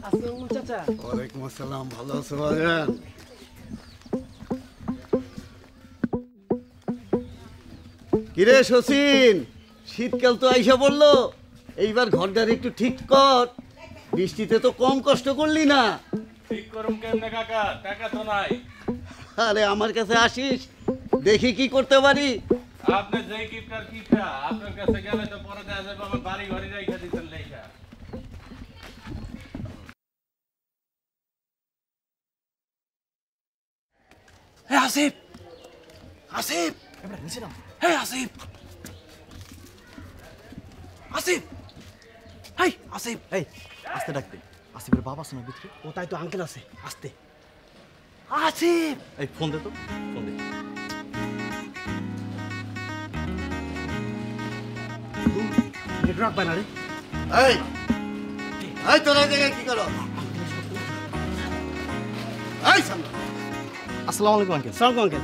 আসসালামু চাচা। ওয়ালাইকুম আসসালাম। ভালো আছো ভাইজান? কিরে শচীন, শীতকাল তো আইসা পড়লো, এইবার ঘরটার একটু ঠিক কর। বৃষ্টিতে তো কম কষ্ট করলি না। ঠিক করুম কেমনে কাকা, টাকা তো নাই। আরে আমার কাছে আসিস, দেখি কি করতে পারি। আপনি যেই কিপটার কিপটা, আপনার কাছে গেলে তো পরে দেখা যাবে আমার বাড়ি ঘরে রাইখা দিতেন লেখা। এই আসিফ, আসিফ, এবার নিচে নাম। এই আসিফ, আসিফ, এই আসিফ, এই আস্তে ডাকতে। আসিফের বাবা আছে না ভিতরে? ও তাই তো, আঙ্কেল আছে, আস্তে। আসিফ, এই ফোন দে তো, ফোন দে। নেটওয়ার্ক পায় না রে। এই এই তোরা এই জায়গায় কি করো? এই সামনে আসসালামু আলাইকুম আঙ্কেল। সালাম আঙ্কেল।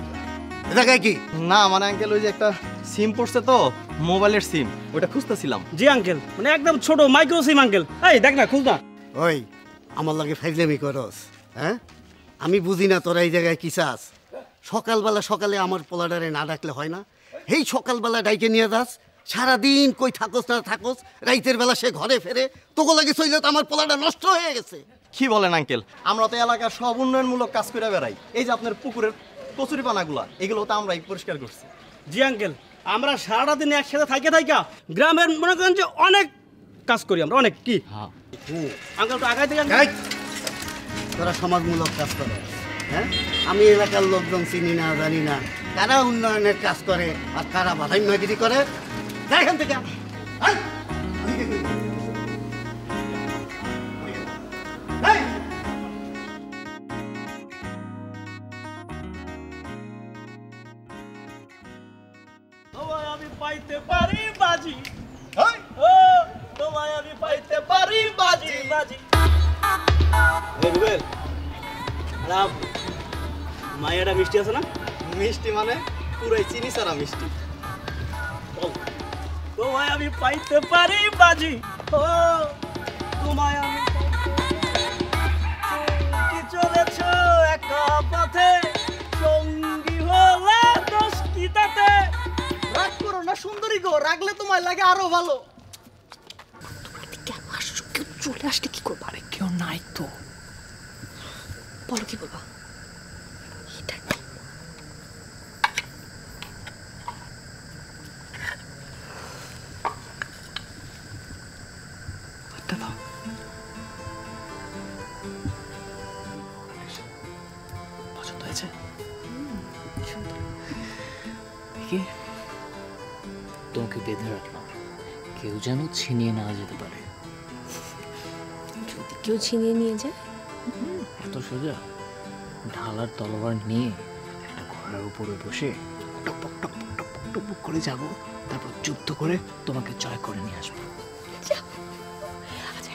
এ জায়গায় কি? না মানে আঙ্কেল ওই যে একটা সিম পড়ছে তো, মোবাইলের সিম, ওটা খুঁজতেছিলাম। জি আঙ্কেল, মানে একদম ছোট মাইক্রো সিম আঙ্কেল। এই দেখ না, খুল না। ওই আমার লাগে ফাইজলামি করস? হ্যাঁ, আমি বুঝি না তোরা এই জায়গায় কি চাস। সকালে আমার পোলাডারে না ডাকলে হয় না? এই সকালবেলা ডাইকে নিয়ে যাস, সারাদিন কই থাকস না থাকস, রাইতের বেলা সে ঘরে ফেরে, তোকে লাগে চইলে তো আমার পোলাটা নষ্ট হয়ে গেছে। কি বলেন আঙ্কেল, আমরা তো এলাকার সব উন্নয়নমূলক কাজ করে বেড়াই। এই যে আপনার পুকুরের কচুরিপানাগুলা, এগুলো তো আমরাই পরিষ্কার করছি। জি আঙ্কেল, আমরা সারাটা দিন একসাথে থাইকা গ্রামের মনে করেন যে অনেক কাজ করি আমরা, অনেক। কি আঙ্কেল তো আগাই থেকে এই, তোরা সমাজমূলক কাজ করে, হ্যাঁ? আমি এলাকার লোকজন চিনি না, জানি না কারা উন্নয়নের কাজ করে আর কারা বাধাইমাগিরি করে। যা এখান থেকে। এই, ওদিকে কই? এই, তোমায় আমি পাইতে পারি বাজি, এই, ও তোমায় আমি পাইতে পারি বাজি বাজি। এই রুবেল, রাম, মায়েরা মিষ্টি আছে না? মিষ্টি মানে পুরাই চিনি ছাড়া মিষ্টি। তোমায় আমি পাইতে পারি বাজি, ও তোমায় আমি কি চলেছ একা পথে, সঙ্গী হলে দোষ কি তাতে। রাগ করো না সুন্দরী গো, রাগলে তোমায় লাগে আরো ভালো। কেন আসছো? কেউ চলে আসলে কি করবো? আরে কেউ নাই তো, বলো কি বলবা? এটা দাও। পছন্দ হয়েছে? তোমাকে বেঁধে রাখলাম, কেউ যেন ছিনিয়ে না যেতে পারে। যদি কেউ ছিনিয়ে নিয়ে যায়? এত সোজা? ঢালার তলোয়ার নিয়ে একটা ঘোড়ার উপরে বসে টপক টপক টপক টপক করে যাব, তারপর যুদ্ধ করে তোমাকে জয় করে নিয়ে আসবো। আচ্ছা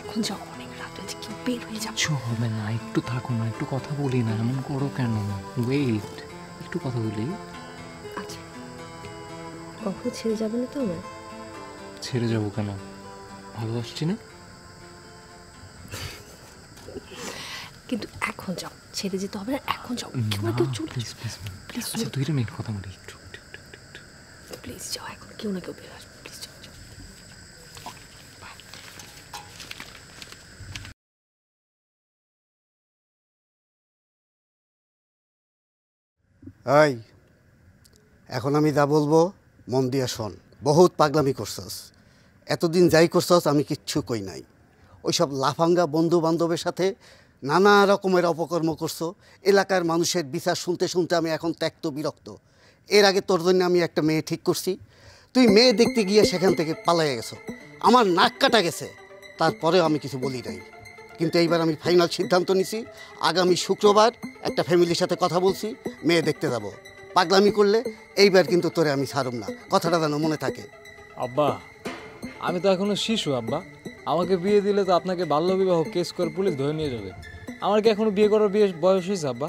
এখন যাও, অনেক রাত হয়েছে, কেউ বের হয়ে যাচ্ছে। কিছু হবে না, একটু থাকো না, একটু কথা বলি না, এমন করো কেন? ওয়েট, একটু কথা বলি। আচ্ছা, কখনো ছেড়ে যাবে না তো না? ছেড়ে যাবো কেন? ভালোবাসছি না? কিন্তু এখন যাও, ছেড়ে যেতে হবে না, এখন যাও। কেউ না কেউ চলে, প্লিজ প্লিজ প্লিজ আচ্ছা 2 মিনিট কথা বলি একটু। প্লিজ যাও, এখন কেউ না কেউ বের আসবে, প্লিজ যাও যাও। এই, এখন আমি যা বলবো মন দিয়ে শোন। বহুত পাগলামি করছস, এতদিন যাই করছস আমি কিচ্ছু কই নাই। ওইসব লাফাঙ্গা বন্ধু বান্ধবের সাথে নানা রকমের অপকর্ম করছো। এলাকার মানুষের বিচার শুনতে শুনতে আমি এখন ত্যক্ত বিরক্ত। এর আগে তোর জন্য আমি একটা মেয়ে ঠিক করছি, তুই মেয়ে দেখতে গিয়ে সেখান থেকে পালাই গেছো, আমার নাক কাটা গেছে, তারপরেও আমি কিছু বলি নাই। কিন্তু এইবার আমি ফাইনাল সিদ্ধান্ত নিছি, আগামী শুক্রবার একটা ফ্যামিলির সাথে কথা বলছি, মেয়ে দেখতে যাব। পাগলামি করলে এইবার কিন্তু তোরে আমি ছাড়ব না, কথাটা যেন মনে থাকে। আব্বা, আমি তো এখনো শিশু আব্বা। আমাকে বিয়ে দিলে তো আপনাকে বাল্যবিবাহ কেস করে পুলিশ ধরে নিয়ে যাবে। আমার কি এখনো বিয়ে করার বয়স হয়েছে আব্বা?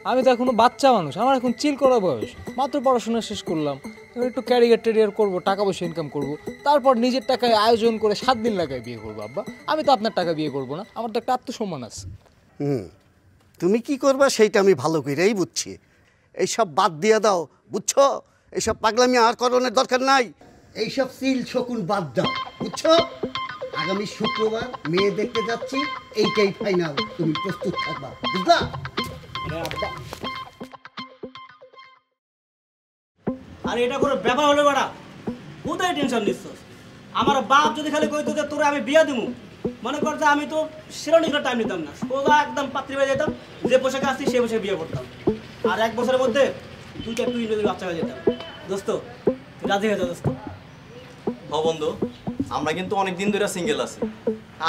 আমি তো এখনো বাচ্চা মানুষ, আমার এখন চিল করার বয়স। মাত্র পড়াশোনা শেষ করলাম, একটু ক্যারিয়ার টেরিয়ার করবো, টাকা পয়সা ইনকাম করবো, তারপর নিজের টাকায় আয়োজন করে 7 দিন লাগায় বিয়ে করবো আব্বা। আমি তো আপনার টাকা বিয়ে করবো না, আমার তো একটা আত্মসম্মান আছে। তুমি কি করবা সেইটা আমি ভালো করেই বুঝছি। এইসব বাদ দিয়ে দাও, বুঝছো? এইসব পাগলামি আর করণের দরকার নাই। এইসব সিল শকুন বাদ দাও, বুঝছো? আগামী শুক্রবার মেয়ে দেখতে যাচ্ছি, এইটাই ফাইনাল। তুমি প্রস্তুত থাকবা, বুঝলা? আর এটা কোনো ব্যাপার হলো বেড়া, কোথায় টেনশন নিচ্ছ? আমার বাপ যদি খালি কইতো যে তোরে আমি বিয়া দিমু, মনে কর যে আমি তো শিরোনিকার টাইম নিতাম না, সোজা একদম পাত্রী হয়ে যেতাম, যে পোশাকে আসছি সে পোশাকে বিয়ে করতাম, আর 1 বছরের মধ্যে 2টা বাচ্চা হয়ে যেতাম। দোস্ত তুই রাজি হয়ে যা দোস্ত। বন্ধু, আমরা কিন্তু অনেক দিন ধরে সিঙ্গেল আছি,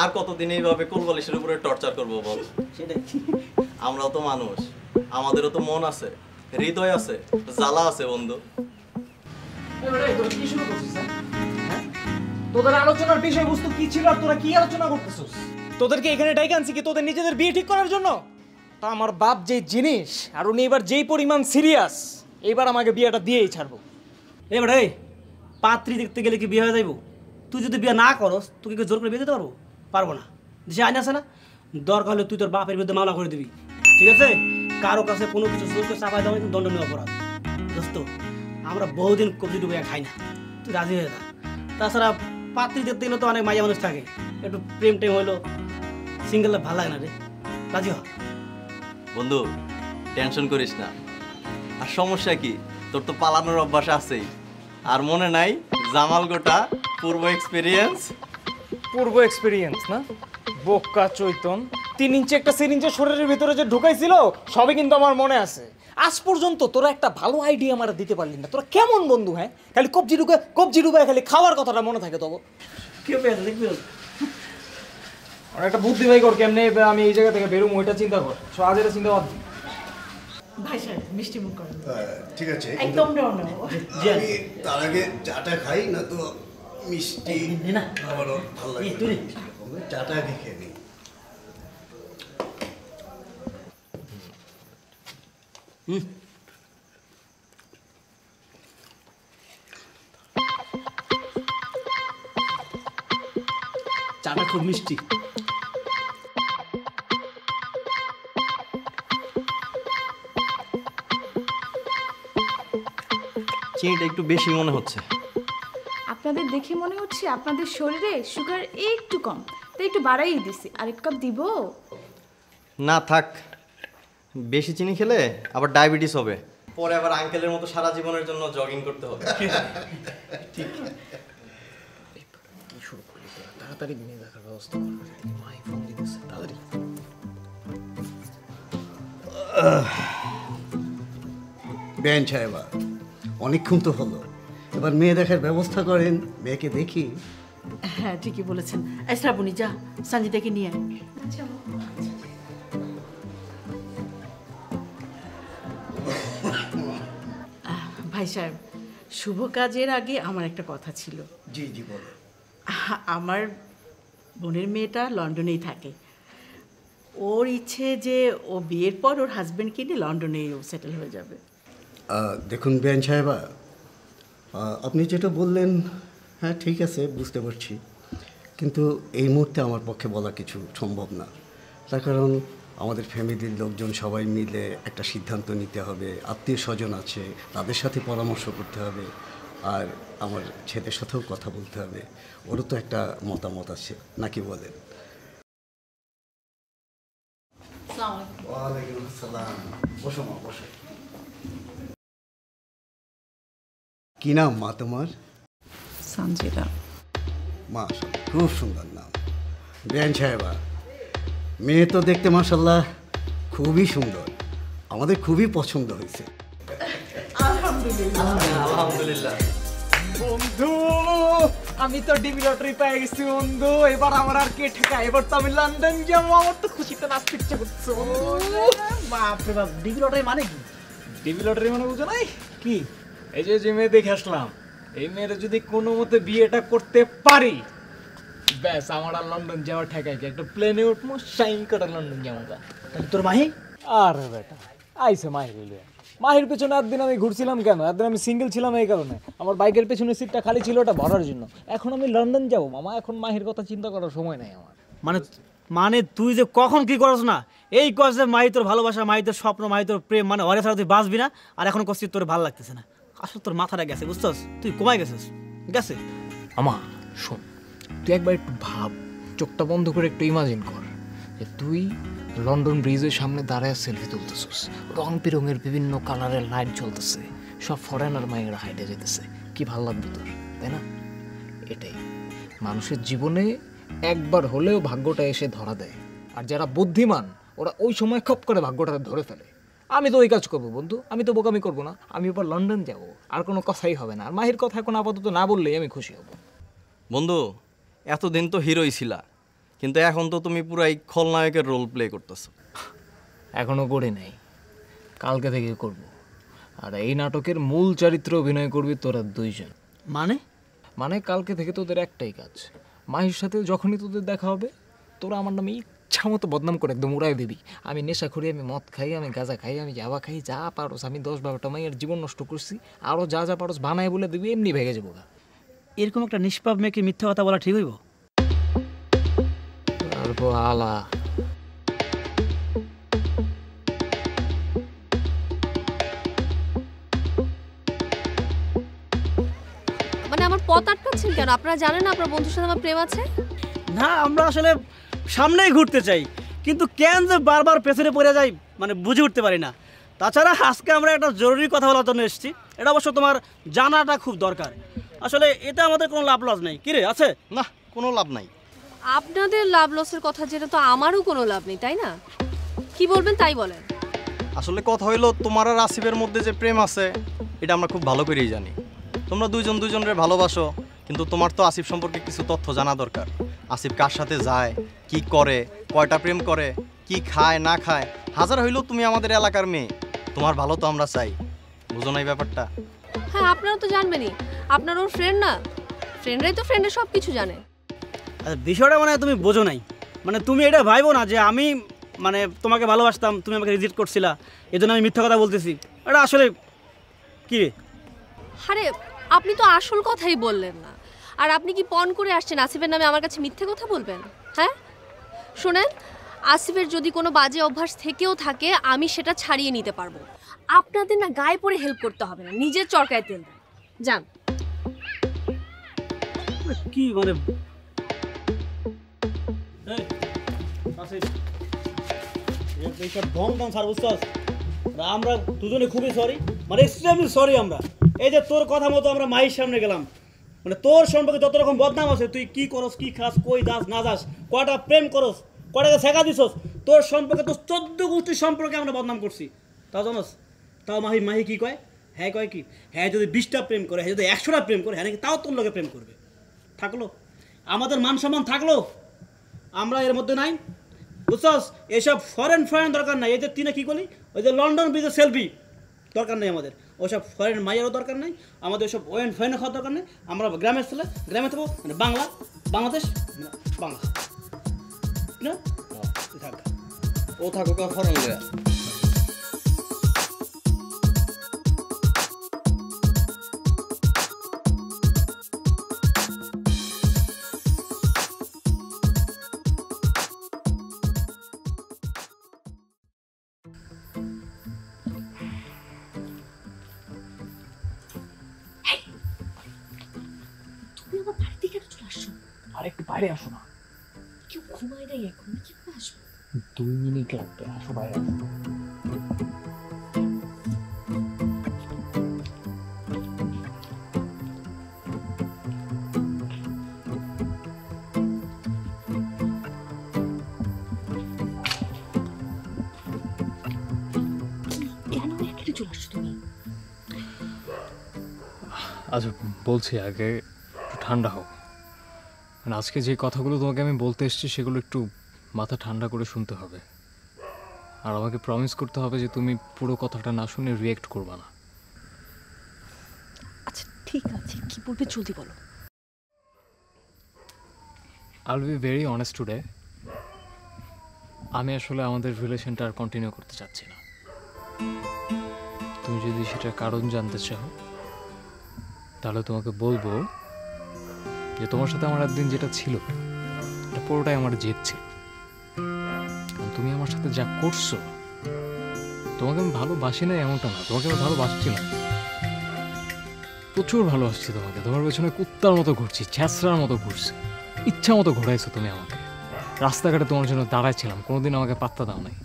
আর কতদিন এইভাবে কোলবালিশের উপরে টর্চার করবো বল? সেটাই। আমরাও তো মানুষ, আমাদেরও তো মন আছে, হৃদয় আছে, জ্বালা আছে বন্ধু। কি শুরু করছিস? তোদের আলোচনার বিষয়বস্তু কি ছিল আর তোরা কি আলোচনা করতেছিস? তোদেরকে এখানে ডাইকে আনছি কি তোদের নিজেদের বিয়ে ঠিক করার জন্য? তা আমার বাপ যে জিনিস, আর উনি এবার যেই পরিমাণ সিরিয়াস, এইবার আমাকে বিয়েটা দিয়েই ছাড়বো। এবার এই পাত্রী দেখতে গেলে কি বিয়ে হয়ে যাইব? তুই যদি বিয়ে না করস তুই কি জোর করে বিয়ে দিতে পারবো? পারবো না। দেশে আইন আছে না, দরকার হলে তুই তোর বাপের বিরুদ্ধে মামলা করে দিবি, ঠিক আছে? কারো কাছে কোনো কিছু জোর করে চাপাই দেওয়া কিন্তু দণ্ডনীয় অপরাধ। দোস্ত আমরা বহুদিন কবজি ডুবে খাই না, তুই রাজি হয়ে যা। তাছাড়া পাত্রী দেখতে গেলে তো অনেক মাইয়া মানুষ থাকে, একটু প্রেম টেম হইলো, সিঙ্গেল ভালো লাগে না রে, রাজি হ। বন্ধু টেনশন করিস না। আর সমস্যা কি, তোর তো পালানোর অভ্যাস আছেই, আর মনে নাই জামাল গোটা পূর্ব এক্সপিরিয়েন্স? পূর্ব এক্সপিরিয়েন্স না, বোকা চৈতন 3 ইঞ্চি একটা সিরিঞ্জের শরীরের ভিতরে যে ঢুকাইছিল সবই কিন্তু আমার মনে আছে। আজ পর্যন্ত তোরা একটা ভালো আইডিয়া আমার দিতে পারলি না। তোরা কেমন বন্ধু? হ্যাঁ, খালি কবজি ডুবায় খালি খাওয়ার কথাটা মনে থাকে তবে। কি পেয়েছে দেখবি? আর একটা বুদ্ধি ভাই কর, কেমনে আমি এই জায়গা থেকে বেরোবো ওইটা চিন্তা কর। আজ এটা চিন্তা বাদ। ভাই সাহেব মিষ্টি মুখ করেন। ঠিক আছে, একদম ডাউন না। আমি তার আগে চাটা খাই, না তো মিষ্টি না আমারও ভালো লাগে। তুই চাটা আগে খেয়ে নিই। চাটা খুব মিষ্টি। চিনিটা একটু বেশি মনে হচ্ছে। আপনাদের দেখে মনে হচ্ছে আপনাদের শরীরে সুগার একটু কম, তাই একটু বাড়াই দিছি। আরেক কাপ দিব? না থাক, বেশি চিনি খেলে আবার ডায়াবেটিস হবে, পরে আবার আঙ্কেলের মতো সারা জীবনের জন্য জগিং করতে হবে। ঠিক কি শুরু করলি তোরা? তাড়াতাড়ি নিয়ে দেখার ব্যবস্থা কর। মাই ফোন দিতেছে, তাড়াতাড়ি। বেন সাহেবা, অনেকক্ষণ তো হলো, এবার মেয়ে দেখার ব্যবস্থা করেন, মেয়েকে দেখি। হ্যাঁ ঠিকই বলেছেন। শ্রাবণী যা সঞ্জিতাকে নিয়ে আয়। ভাই সাহেব, শুভ কাজের আগে আমার একটা কথা ছিল। জি জি বলো। আমার বোনের মেয়েটা লন্ডনেই থাকে। ওর ইচ্ছে যে ও বিয়ের পর ওর হাজবেন্ডকে নিয়ে লন্ডনেই ও সেটেল হয়ে যাবে। দেখুন বেন সাহেবা, আপনি যেটা বললেন হ্যাঁ ঠিক আছে, বুঝতে পারছি, কিন্তু এই মুহূর্তে আমার পক্ষে বলা কিছু সম্ভব না। তার কারণ আমাদের ফ্যামিলির লোকজন সবাই মিলে একটা সিদ্ধান্ত নিতে হবে, আত্মীয় স্বজন আছে তাদের সাথে পরামর্শ করতে হবে, আর আমার ছেলের সাথেও কথা বলতে হবে, ওরও তো একটা মতামত আছে, নাকি বলেন? ওয়ালাইকুম আসসালাম। বসো মা, বসো। কি নাম মা তোমার? সঞ্জিতা। মা খুব সুন্দর নাম। বেন সাহেবা, মেয়ে তো দেখতে মাশাআল্লাহ খুবই সুন্দর, আমাদের খুবই পছন্দ হয়েছে। আলহামদুলিল্লাহ। বন্ধু আমি তো ডিবি লটারি পেয়ে গেছি বন্ধু, এবার আমার আর কে ঠেকা, এবার তো আমি লন্ডন যাবো। আমার তো খুশিতে নাচতে ইচ্ছে করছে বন্ধু। বাপরে বাপ, ডিগ্রি লটারি মানে কি? ডিবি লটারি মানে বুঝো নাই কি? এই যে মেয়ে দেখে আসলাম, এই মেয়ের যদি কোনো মতে বিয়েটা করতে পারি, ব্যাস আমার আর লন্ডন যাওয়ার ঠেকাই কি, একটা প্লেনে উঠবো, শাইন করে লন্ডন যাবো। তাহলে তোর মাহি? আরে বেটা আইসে মাহি রইল। মাহির পেছনে একদিন আমি ঘুরছিলাম কেন? একদিন আমি সিঙ্গেল ছিলাম এই কারণে, আমার বাইকের পেছনে সিটটা খালি ছিল, ওটা ভরার জন্য। এখন আমি লন্ডন যাব মামা, এখন মাহির কথা চিন্তা করার সময় নাই আমার। মানে মানে তুই যে কখন কি করছ না, এই কস যে মাহি তোর ভালোবাসা, মাহি তোর স্বপ্ন, মাহি তোর প্রেম, মানে অরে ছাড়া তুই বাঁচবি না, আর এখন কষ্ট তোর ভালো লাগতেছে না। আসলে তোর মাথাটা গেছে, বুঝছস? তুই কমাই গেছিস, গেছে। আমা শোন, তুই একবার একটু ভাব, চোখটা বন্ধ করে একটু ইমাজিন কর যে তুই লন্ডন ব্রিজের সামনে দাঁড়ায় সেলফি তুলতেছিস, রং বেরঙের বিভিন্ন কালারের লাইট জ্বলতেছে, সব ফরেনার মায়েরা হাইটে যেতেছে, কি ভালো লাগবে তোর, তাই না? এটাই মানুষের জীবনে একবার হলেও ভাগ্যটা এসে ধরা দেয়, আর যারা বুদ্ধিমান ওরা ওই সময় খপ করে ভাগ্যটা ধরে ফেলে। আমি তো ওই কাজ করবো বন্ধু, আমি তো বোকামি করবো না, আমি এবার লন্ডন যাব, আর কোনো কথাই হবে না। আর মাহির কথা এখন আপাতত না বললেই আমি খুশি হব। বন্ধু, এতদিন তো হিরোই ছিলা, কিন্তু এখন তো তুমি পুরাই খলনায়কের রোল প্লে করতেছো। এখনো করি নাই, কালকে থেকে করব। আর এই নাটকের মূল চরিত্র অভিনয় করবি তোরা দুইজন। মানে মানে কালকে থেকে তোদের একটাই কাজ, মাহির সাথে যখনই তোদের দেখা হবে তোরা আমার নামে ইচ্ছা মতো বদনাম করে একদম উড়াই দিবি। আমি নেশা করি, আমি মদ খাই, আমি গাঁজা খাই, আমি যাওয়া খাই, যা পারোস আমি 10-12টা মাইয়ের জীবন নষ্ট করছি, আরও যা যা পারোস বানায় বলে দিবি, এমনি ভেঙে যাবো। এরকম একটা নিষ্পাপ মেয়েকে মিথ্যা কথা বলা ঠিক হইব? তারপর আলা মানে আমার পথ আটকাচ্ছেন কেন? আপনারা জানেন না আপনার বন্ধুর সাথে আমার প্রেম আছে? না, আমরা আসলে সামনেই ঘুরতে চাই, কিন্তু কেন যে বারবার পেছনে পড়ে যাই মানে বুঝে উঠতে পারি না। তাছাড়া আজকে আমরা একটা জরুরি কথা বলার জন্য এসেছি, এটা অবশ্য তোমার জানাটা খুব দরকার। আসলে এটা আমাদের কোনো লাভ লস নেই, কি রে আছে? না, কোনো লাভ নাই। আপনাদের লাভ লসের কথা জেনে তো আমারও কোনো লাভ নেই, তাই না? কি বলবেন তাই বলেন। আসলে কথা হইলো, তোমার আর আসিফের মধ্যে যে প্রেম আছে এটা আমরা খুব ভালো করেই জানি। তোমরা দুইজন দুজনের ভালোবাসো, কিন্তু তোমার তো আসিফ সম্পর্কে কিছু তথ্য জানা দরকার। আসিফ কার সাথে যায়, কি করে, কয়টা প্রেম করে, কি খায় না খায়। হাজার হইলেও তুমি আমাদের এলাকার মেয়ে, তোমার ভালো তো আমরা চাই। বুঝো না এই ব্যাপারটা? হ্যাঁ, আপনারা তো জানবেনই, আপনার ওর ফ্রেন্ড না, ফ্রেন্ডরাই তো ফ্রেন্ডের সব কিছু জানে। আচ্ছা, বিষয়টা মানে তুমি বোঝো নাই, মানে তুমি এটা ভাইবো না যে আমি মানে তোমাকে ভালোবাসতাম, তুমি আমাকে রিজেক্ট করছিলা, এই জন্য আমি মিথ্যা কথা বলতেছি। এটা আসলে কি? আরে আপনি তো আসল কথাই বললেন না, আর আপনি কি পণ করে আসছেন আসিফের নামে আমার কাছে মিথ্যে কথা বলবেন? হ্যাঁ শোনেন, আসিফের যদি কোনো বাজে অভ্যাস থেকেও থাকে আমি সেটা ছাড়িয়ে নিতে পারবো। আপনাদের না গায়ে পড়ে হেল্প করতে হবে না, নিজের চরকায় তেল দেন, যান। কি মানে এইসব ঢং ঢং স্যার, বুঝছস? আমরা দুজনে খুবই সরি, মানে এক্সট্রিমলি সরি। আমরা এই যে তোর কথা মতো আমরা মায়ের সামনে গেলাম, মানে তোর সম্পর্কে যত রকম বদনাম আছে, তুই কি করস, কি খাস, কই যাস না যাস, কয়টা প্রেম করস, কয়টাকে শেখা দিছস, তোর সম্পর্কে তো 14 গোষ্ঠীর সম্পর্কে আমরা বদনাম করছি। তাও জানোস? তাও মাহি কি কয়? হ্যাঁ কয় কি, হ্যাঁ যদি 20টা প্রেম করে, হ্যাঁ যদি 100টা প্রেম করে, হ্যাঁ নাকি তাও তোর লোকে প্রেম করবে। থাকলো আমাদের মান সম্মান, থাকলো আমরা এর মধ্যে নাই, বুঝছস? এসব ফরেন দরকার নাই। এই যে তিনে কি করলি, ওই যে লন্ডন ব্রিজের সেলফি দরকার নেই আমাদের, ওসব ফরেন মাইয়ারও দরকার নেই আমাদের, ওসব ওয়েন ফরেন খাওয়ার দরকার নেই। আমরা গ্রামের ছেলে, গ্রামে থাকবো, মানে বাংলাদেশ বাংলা না থাক, ও থাকুক ফরেন লয়া। আরেকটু বাইরে আসো না। কেউ ঘুমায় নাই এখন, কি করে আসবো? 2 মিনিট লাগবে, আসো বাইরে আসো। কেন এখানে চলে আসছো তুমি? আচ্ছা বলছি, আগে একটু ঠান্ডা হোক। মানে আজকে যে কথাগুলো তোমাকে আমি বলতে এসেছি সেগুলো একটু মাথা ঠান্ডা করে শুনতে হবে, আর আমাকে প্রমিস করতে হবে যে তুমি পুরো কথাটা না শুনে রিয়েক্ট করবে না। আচ্ছা ঠিক আছে, কি বলবে জলদি বলো। I'll be very honest today. আমি আসলে আমাদের রিলেশনটা আর কন্টিনিউ করতে চাচ্ছি না। তুমি যদি সেটার কারণ জানতে চাও তাহলে তোমাকে বলবো যে তোমার সাথে আমার একদিন যেটা ছিল এটা পুরোটাই আমার জেদ ছিল। কারণ তুমি আমার সাথে যা করছো, তোমাকে আমি ভালোবাসি না এমনটা না, তোমাকে আমি ভালোবাসছিলাম, প্রচুর ভালোবাসছি তোমাকে। তোমার পেছনে কুত্তার মতো ঘুরছি, ছ্যাঁচড়ার মতো ঘুরছি, ইচ্ছা মতো ঘোরাইছো তুমি আমাকে। রাস্তাঘাটে তোমার জন্য দাঁড়াইছিলাম, কোনোদিন আমাকে পাত্তা দাও নাই।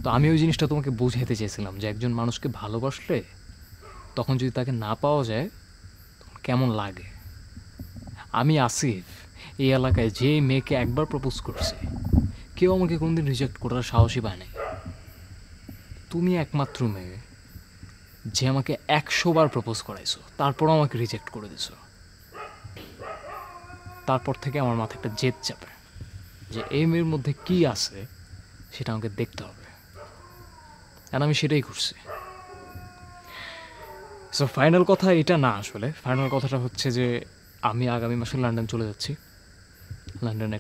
তো আমি ওই জিনিসটা তোমাকে বোঝাইতে চেয়েছিলাম যে একজন মানুষকে ভালোবাসলে তখন যদি তাকে না পাওয়া যায় তখন কেমন লাগে। আমি আসিফ এই এলাকায় যে মেয়েকে একবার প্রপোজ করছে, কেউ আমাকে কোনোদিন রিজেক্ট করার সাহসই পায় নাই। তুমি একমাত্র মেয়ে যে আমাকে 100 বার প্রপোজ করাইছো, তারপরও আমাকে রিজেক্ট করে দিছো। তারপর থেকে আমার মাথায় একটা জেদ চাপে যে এই মেয়ের মধ্যে কি আছে সেটা আমাকে দেখতে হবে, আর আমি সেটাই করছি। সো ফাইনাল কথা এটা না, আসলে ফাইনাল কথাটা হচ্ছে যে আমি আগামী মাসে লন্ডন চলে যাচ্ছি। লন্ডনে